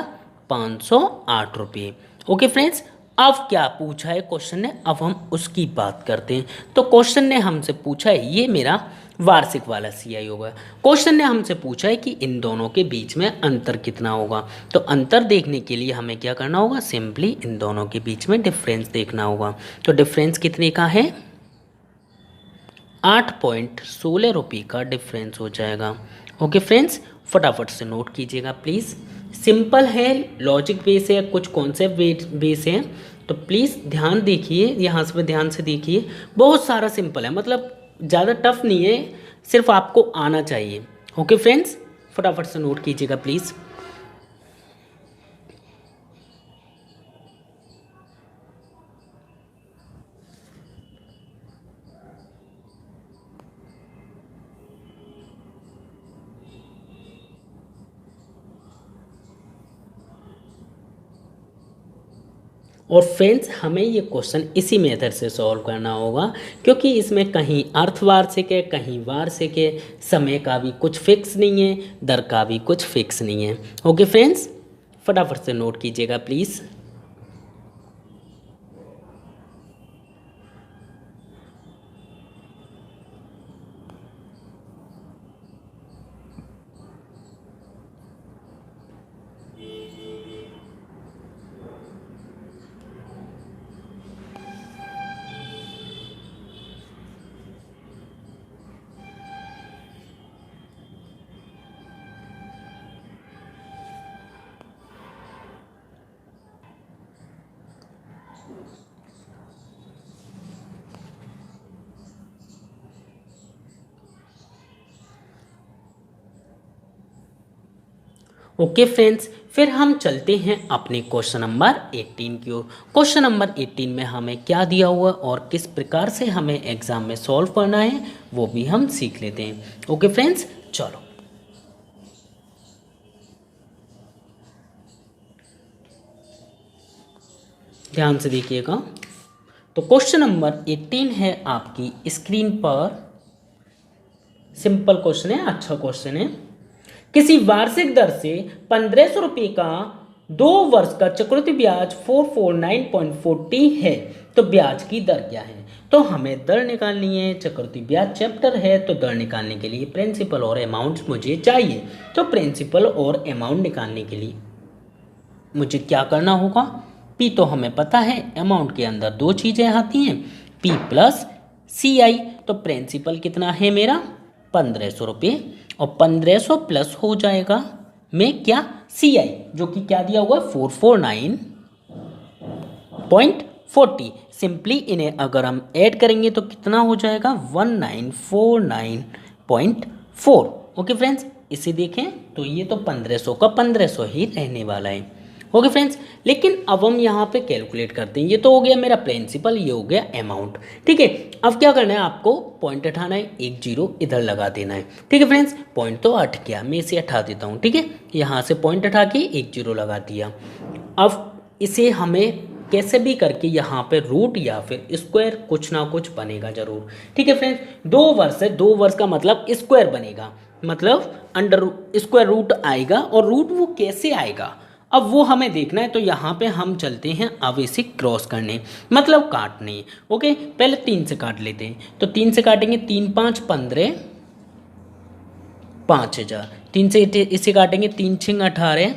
508 रुपये। ओके फ्रेंड्स, अब क्या पूछा है क्वेश्चन ने, अब हम उसकी बात करते हैं। तो क्वेश्चन ने हमसे पूछा है, ये मेरा वार्षिक वाला CI होगा। क्वेश्चन ने हमसे पूछा है कि इन दोनों के बीच में अंतर कितना होगा। तो अंतर देखने के लिए हमें क्या करना होगा, सिंपली इन दोनों के बीच में डिफरेंस देखना होगा। तो डिफरेंस कितने का है, 8.16 रुपये का डिफरेंस हो जाएगा। ओके फ्रेंड्स, फटाफट से नोट कीजिएगा प्लीज़। सिंपल है, लॉजिक बेस है, कुछ कॉन्सेप्ट बेस है, तो प्लीज़ ध्यान देखिए, यहाँ से ध्यान से देखिए। बहुत सारा सिंपल है, मतलब ज़्यादा टफ नहीं है, सिर्फ आपको आना चाहिए। ओके फ्रेंड्स, फटाफट से नोट कीजिएगा प्लीज़। और फ्रेंड्स, हमें ये क्वेश्चन इसी मेथड से सॉल्व करना होगा, क्योंकि इसमें कहीं अर्धवार्षिक है, कहीं वार्षिक है, समय का भी कुछ फिक्स नहीं है, दर का भी कुछ फिक्स नहीं है। ओके फ्रेंड्स, फटाफट से नोट कीजिएगा प्लीज़। ओके फ्रेंड्स, फिर हम चलते हैं अपने क्वेश्चन नंबर 18 की ओर। क्वेश्चन नंबर 18 में हमें क्या दिया हुआ और किस प्रकार से हमें एग्जाम में सॉल्व करना है वो भी हम सीख लेते हैं। ओके फ्रेंड्स, चलो ध्यान से देखिएगा। तो क्वेश्चन नंबर 18 है आपकी स्क्रीन पर। सिंपल क्वेश्चन है, अच्छा क्वेश्चन है। किसी वार्षिक दर से 1500 रुपये का 2 वर्ष का चक्रवृद्धि ब्याज 449.40 है, तो ब्याज की दर क्या है। तो हमें दर निकालनी है, चक्रवृद्धि ब्याज चैप्टर है, तो दर निकालने के लिए प्रिंसिपल और अमाउंट मुझे चाहिए। तो प्रिंसिपल और अमाउंट निकालने के लिए मुझे क्या करना होगा, पी तो हमें पता है, अमाउंट के अंदर दो चीज़ें आती हैं, पी प्लस CI। तो प्रिंसिपल कितना है मेरा 1500 रुपये, और 1500 प्लस हो जाएगा में क्या CI, जो कि क्या दिया हुआ 449.40। सिंपली इन्हें अगर हम ऐड करेंगे तो कितना हो जाएगा 1949.4। ओके फ्रेंड्स, इसे देखें तो ये तो 1500 का 1500 ही रहने वाला है। ओके फ्रेंड्स, लेकिन अब हम यहाँ पे कैलकुलेट करते हैं। ये तो हो गया मेरा प्रिंसिपल, ये हो गया अमाउंट, ठीक है। अब क्या करना है, आपको पॉइंट हटाना है, एक जीरो इधर लगा देना है, ठीक है फ्रेंड्स। पॉइंट तो हट गया, मैं इसे हटा देता हूँ, ठीक है। यहाँ से पॉइंट हटा के एक जीरो लगा दिया। अब इसे हमें कैसे भी करके यहाँ पे रूट या फिर स्क्वायर कुछ ना कुछ बनेगा जरूर, ठीक है फ्रेंड्स। 2 वर्ष है, 2 वर्ष का मतलब स्क्वायर बनेगा, मतलब अंडर स्क्वायर रूट आएगा, और रूट वो कैसे आएगा अब वो हमें देखना है। तो यहाँ पे हम चलते हैं अब इसे क्रॉस करने, मतलब काटने। ओके, पहले 3 से काट लेते हैं। तो 3 से काटेंगे, 3 5 15, 5000। 3 से इसे काटेंगे, 3 6 18,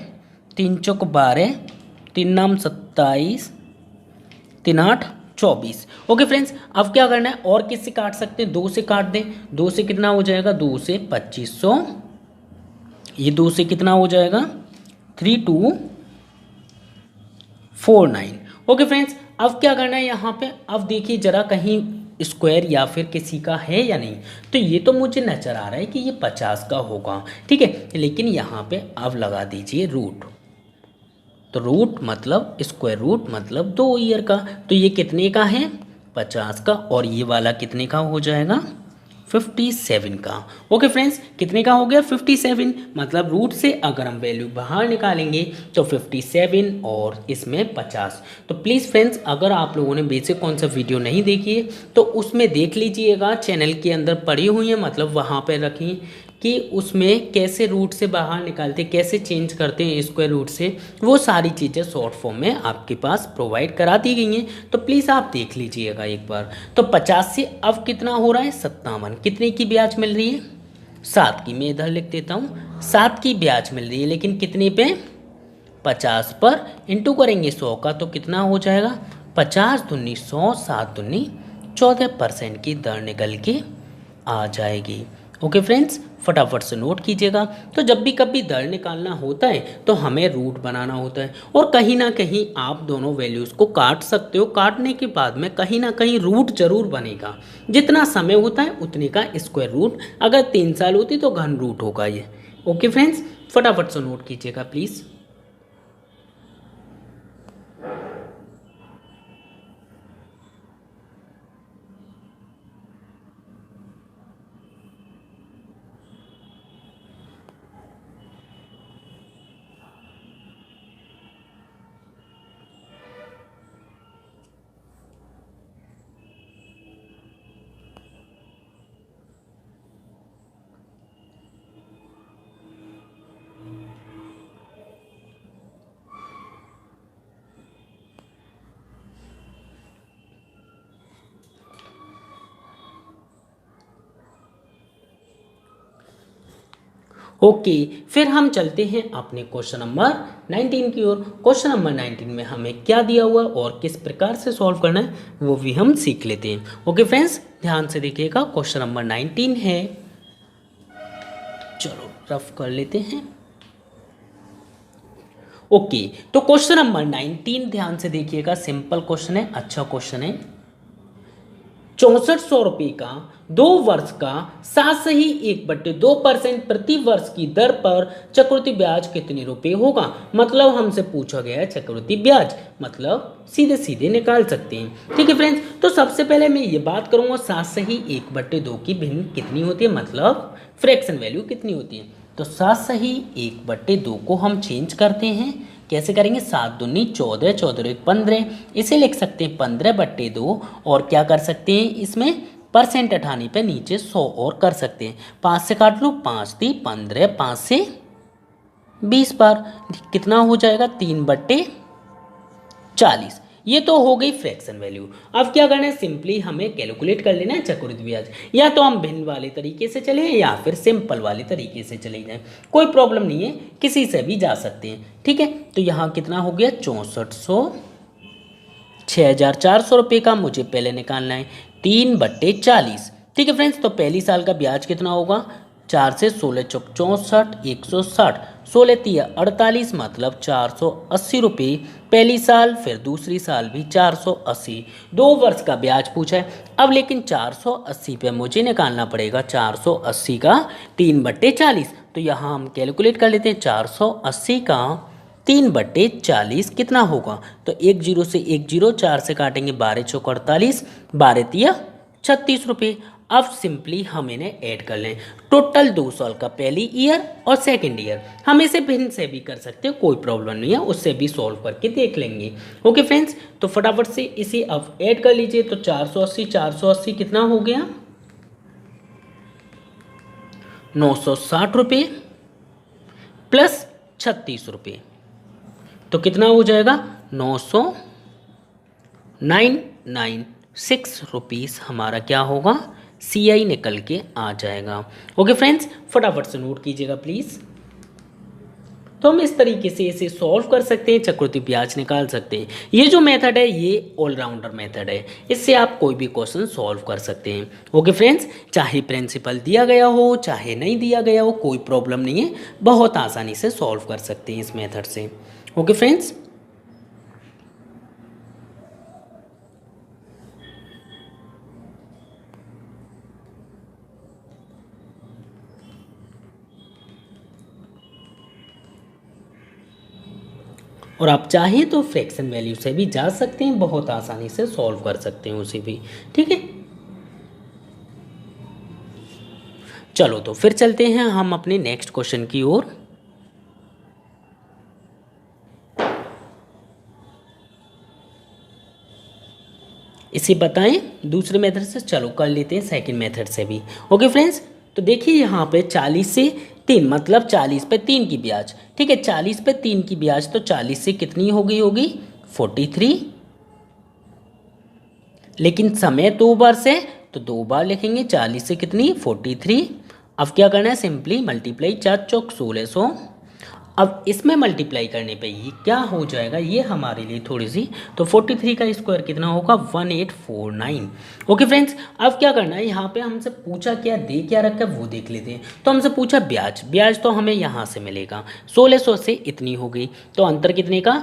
3 चौक 12, 3 नाम 27, 3 8 24। ओके फ्रेंड्स, अब क्या करना है, और किससे काट सकते हैं, 2 से काट दें। 2 से कितना हो जाएगा, 2 से 2500, ये 2 से कितना हो जाएगा 3249। ओके फ्रेंड्स, अब क्या करना है यहाँ पे, अब देखिए जरा कहीं स्क्वायर या फिर किसी का है या नहीं। तो ये तो मुझे नजर आ रहा है कि ये 50 का होगा, ठीक है। लेकिन यहाँ पे अब लगा दीजिए रूट, तो रूट मतलब स्क्वायर रूट मतलब 2 ईयर का। तो ये कितने का है 50 का, और ये वाला कितने का हो जाएगा 57 का। ओके फ्रेंड्स, कितने का हो गया 57, मतलब रूट से अगर हम वैल्यू बाहर निकालेंगे तो 57 और इसमें 50। तो प्लीज़ फ्रेंड्स, अगर आप लोगों ने बेसिक कॉन्सेप्ट वीडियो नहीं देखी है तो उसमें देख लीजिएगा, चैनल के अंदर पड़ी हुई है, मतलब वहाँ पे रखी कि उसमें कैसे रूट से बाहर निकालते, कैसे चेंज करते हैं स्क्वायर रूट से, वो सारी चीज़ें शॉर्ट फॉर्म में आपके पास प्रोवाइड करा दी गई हैं, तो प्लीज़ आप देख लीजिएगा एक बार। तो 50 से अब कितना हो रहा है 57, कितने की ब्याज मिल रही है 7 की, मैं इधर लिख देता हूँ 7 की ब्याज मिल रही है, लेकिन कितने पे 50 पर इंटू करेंगे 100 का, तो कितना हो जाएगा 50 दूनी 100, 7 दूनी 14% की दर निकल के आ जाएगी। ओके फ्रेंड्स, फटाफट से नोट कीजिएगा। तो जब भी कभी दर निकालना होता है तो हमें रूट बनाना होता है, और कहीं ना कहीं आप दोनों वैल्यूज़ को काट सकते हो, काटने के बाद में कहीं ना कहीं रूट जरूर बनेगा। जितना समय होता है उतने का स्क्वायर रूट, अगर 3 साल होती तो घन रूट होगा ये। ओके फ्रेंड्स, फटाफट से नोट कीजिएगा प्लीज़। ओके, फिर हम चलते हैं अपने क्वेश्चन नंबर 19 की ओर। क्वेश्चन नंबर 19 में हमें क्या दिया हुआ और किस प्रकार से सॉल्व करना है वो भी हम सीख लेते हैं। ओके फ्रेंड्स, ध्यान से देखिएगा, क्वेश्चन नंबर 19 है, चलो रफ कर लेते हैं। ओके, तो क्वेश्चन नंबर 19 ध्यान से देखिएगा, सिंपल क्वेश्चन है, अच्छा क्वेश्चन है। 6400 रुपये का 2 वर्ष का 7.1/2% प्रति वर्ष की दर पर चक्रवृद्धि ब्याज कितने रुपए होगा। मतलब हमसे पूछा गया है चक्रवृद्धि ब्याज, मतलब सीधे सीधे निकाल सकते हैं। ठीक है फ्रेंड्स, तो सबसे पहले मैं ये बात करूंगा 7/1/2 की भिन्न कितनी होती है, मतलब फ्रैक्शन वैल्यू कितनी होती है। तो 7/1/2 को हम चेंज करते हैं, कैसे करेंगे, 7 दूनी 14, 14 एक 15, इसे लिख सकते हैं 15/2, और क्या कर सकते हैं इसमें परसेंट हटाने पे नीचे 100 और कर सकते हैं। 5 से काट लो, 5 3 15, 5 से 20 बार कितना हो जाएगा 3/40। ये तो हो गई फ्रैक्शन वैल्यू। अब क्या करना है, सिंपली हमें कैलकुलेट कर लेना है चक्रवृद्धि ब्याज। या तो हम भिन्न वाले तरीके से चले या फिर सिंपल वाले तरीके से चले जाएं, कोई प्रॉब्लम नहीं है, किसी से भी जा सकते हैं। ठीक है, तो यहाँ कितना हो गया 6400, 6400 रुपये का मुझे पहले निकालना है 3/40। ठीक है फ्रेंड्स, तो पहली साल का ब्याज कितना होगा, 4 से 16 चौक 64, 160, 16 3 48, मतलब 480 रुपये पहली साल, फिर दूसरी साल भी 480। 2 वर्ष का ब्याज पूछा है, अब लेकिन 480 पे मुझे निकालना पड़ेगा 480 का 3/40। तो यहाँ हम कैलकुलेट कर लेते हैं, 480 का 3/40 कितना होगा, तो 1 0 से 1 0, 4 से काटेंगे 12 चौक 48, 12 3 36 रुपये। अब सिंपली हम इन्हें ऐड कर लें, टोटल 2 साल का पहली ईयर और सेकंड ईयर। हम इसे भिन्न से भी कर सकते हैं, कोई प्रॉब्लम नहीं है, उससे भी सॉल्व करके देख लेंगे। ओके फ्रेंड्स, तो फटाफट से इसे अब ऐड कर लीजिए। तो 480 480 कितना हो गया 960 रुपये प्लस 36 रुपये, तो कितना हो जाएगा 996 रुपीज़ हमारा क्या होगा CI निकल के आ जाएगा। ओके फ्रेंड्स, फटाफट से नोट कीजिएगा प्लीज़। तो हम इस तरीके से इसे सॉल्व कर सकते हैं, चक्रवृद्धि ब्याज निकाल सकते हैं। ये जो मेथड है ये ऑलराउंडर मेथड है, इससे आप कोई भी क्वेश्चन सॉल्व कर सकते हैं। ओके फ्रेंड्स, चाहे प्रिंसिपल दिया गया हो चाहे नहीं दिया गया हो, कोई प्रॉब्लम नहीं है, बहुत आसानी से सॉल्व कर सकते हैं इस मेथड से। ओके फ्रेंड्स, और आप चाहें तो फ्रैक्शन वैल्यू से भी जा सकते हैं, बहुत आसानी से सॉल्व कर सकते हैं उसे भी। ठीक है, चलो तो फिर चलते हैं हम अपने नेक्स्ट क्वेश्चन की ओर। इसे बताएं दूसरे मेथड से, चलो कर लेते हैं सेकंड मेथड से भी। ओके फ्रेंड्स, तो देखिए यहाँ पे 40 से 3 मतलब 40 पे 3 की ब्याज, ठीक है, 40 पे 3 की ब्याज, तो 40 से कितनी हो गई होगी 43। लेकिन समय 2 बार से, तो 2 बार लिखेंगे, 40 से कितनी 43। अब क्या करना है, सिंपली मल्टीप्लाई, 4 चौक 1600। अब इसमें मल्टीप्लाई करने पे ये क्या हो जाएगा, ये हमारे लिए थोड़ी सी, तो 43 का स्क्वायर कितना होगा 1849। ओके फ्रेंड्स, अब क्या करना है, यहाँ पे हमसे पूछा क्या, दे क्या रखा है वो देख लेते हैं। तो हमसे पूछा ब्याज, ब्याज तो हमें यहाँ से मिलेगा 1600 से इतनी हो गई, तो अंतर कितने का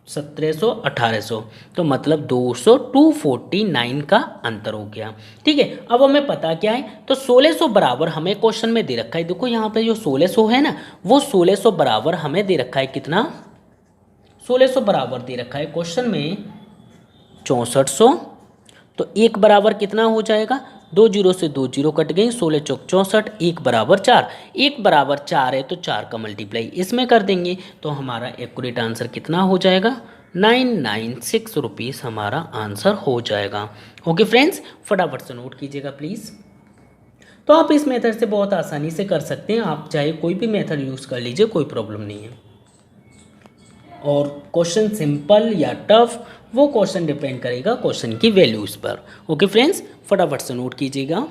1700 1800, तो मतलब 249 का अंतर हो गया। ठीक है, अब हमें पता क्या है, तो 1600 बराबर हमें क्वेश्चन में दे रखा है, देखो यहाँ पे जो 1600 है ना, वो 1600 बराबर हमें दे रखा है कितना, 1600 बराबर दे रखा है क्वेश्चन में 6400। तो एक बराबर कितना हो जाएगा, 2 जीरो से 2 जीरो कट गई, 16 चौक 64, एक बराबर 4, एक बराबर 4 है तो 4 का मल्टीप्लाई इसमें कर देंगे, तो हमारा एक्यूरेट आंसर कितना हो जाएगा 996 रुपीज़ हमारा आंसर हो जाएगा। ओके फ्रेंड्स, फटाफट से नोट कीजिएगा प्लीज़। तो आप इस मेथड से बहुत आसानी से कर सकते हैं, आप चाहे कोई भी मेथड यूज़ कर लीजिए, कोई प्रॉब्लम नहीं है। और क्वेश्चन सिंपल या टफ, वो क्वेश्चन डिपेंड करेगा क्वेश्चन की वैल्यूज़ पर। ओके फ्रेंड्स, फटाफट से नोट कीजिएगा।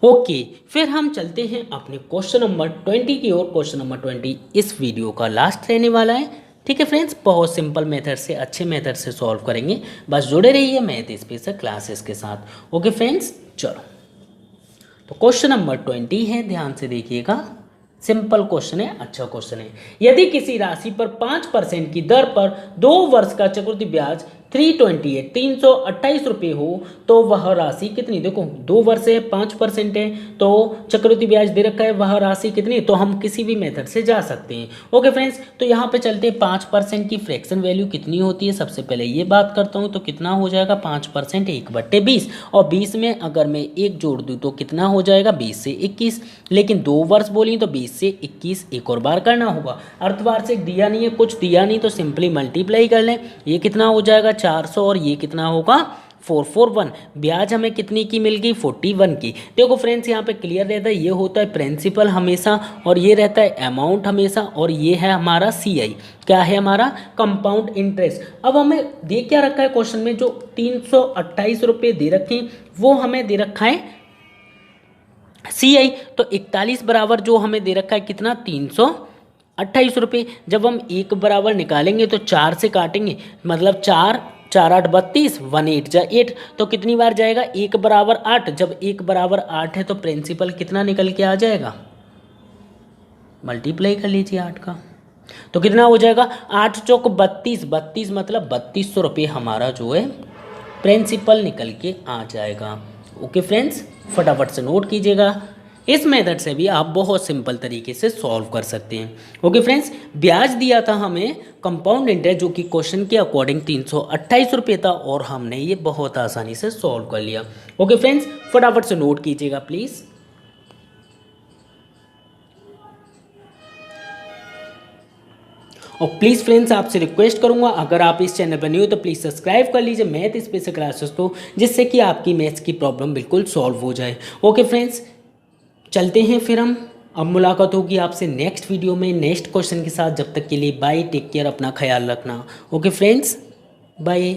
ओके, फिर हम चलते हैं अपने क्वेश्चन नंबर 20 की ओर। क्वेश्चन नंबर 20 इस वीडियो का लास्ट रहने वाला है। ठीक है फ्रेंड्स, बहुत सिंपल मेथड से, अच्छे मेथड से सॉल्व करेंगे, बस जुड़े रहिए मैथ स्पेशल क्लासेस के साथ। ओके फ्रेंड्स, चलो तो क्वेश्चन नंबर 20 है, ध्यान से देखिएगा, सिंपल क्वेश्चन है, अच्छा क्वेश्चन है। यदि किसी राशि पर 5% की दर पर 2 वर्ष का चक्रवृद्धि ब्याज 328 रुपये हो, तो वह राशि कितनी, देखो 2 वर्ष है 5% है, तो चक्रवृद्धि ब्याज दे रखा है, वह राशि कितनी, तो हम किसी भी मेथड से जा सकते हैं। ओके फ्रेंड्स, तो यहाँ पे चलते हैं 5% की फ्रैक्शन वैल्यू कितनी होती है, सबसे पहले ये बात करता हूँ, तो कितना हो जाएगा 5% 1/20, और 20 में अगर मैं 1 जोड़ दूँ तो कितना हो जाएगा 20 से 21, लेकिन 2 वर्ष बोली तो 20 से 21 एक और बार करना होगा। अर्धवार्षिक दिया नहीं है, कुछ दिया नहीं, तो सिंपली मल्टीप्लाई कर लें, ये कितना हो जाएगा 400, और ये कितना होगा 441। ब्याज हमें कितनी की मिल गई 41 की। देखो फ्रेंड्स, यहाँ पे क्लियर रहता है, ये होता है प्रिंसिपल हमेशा, और ये रहता है अमाउंट हमेशा, और ये है हमारा CI, क्या है हमारा कंपाउंड इंटरेस्ट। अब हमें दे क्या रखा है क्वेश्चन में, जो 328 रुपये दे रखे हैं, वो हमें दे रखा है CI, तो 41 बराबर जो हमें दे रखा है कितना 328 रुपये। जब हम एक बराबर निकालेंगे तो 4 से काटेंगे, मतलब 4 4 8 32, 1 8 जा 8, तो कितनी बार जाएगा 1 बराबर 8। जब 1 बराबर 8 है तो प्रिंसिपल कितना निकल के आ जाएगा, मल्टीप्लाई कर लीजिए 8 का, तो कितना हो जाएगा 8 चौक 32, 32 मतलब 3200 रुपये हमारा जो है प्रिंसिपल निकल के आ जाएगा। ओके फ्रेंड्स, फटाफट से नोट कीजिएगा, इस मेथड से भी आप बहुत सिंपल तरीके से सॉल्व कर सकते हैं। ओके फ्रेंड्स, ब्याज दिया था हमें कंपाउंड इंटरेस्ट, जो कि क्वेश्चन के अकॉर्डिंग 328 रुपये था, और हमने ये बहुत आसानी से सॉल्व कर लिया। ओके फ्रेंड्स, फटाफट से नोट कीजिएगा प्लीज़। और प्लीज़ फ्रेंड्स, आपसे रिक्वेस्ट करूंगा, अगर आप इस चैनल पर न्यू हो तो प्लीज़ सब्सक्राइब कर लीजिए मैथ स्पेशल क्लासेस को, जिससे कि आपकी मैथ्स की प्रॉब्लम बिल्कुल सॉल्व हो जाए। ओके फ्रेंड्स, चलते हैं फिर हम, अब मुलाकात होगी आपसे नेक्स्ट वीडियो में नेक्स्ट क्वेश्चन के साथ। जब तक के लिए बाय, टेक केयर, अपना ख्याल रखना। Okay friends, bye.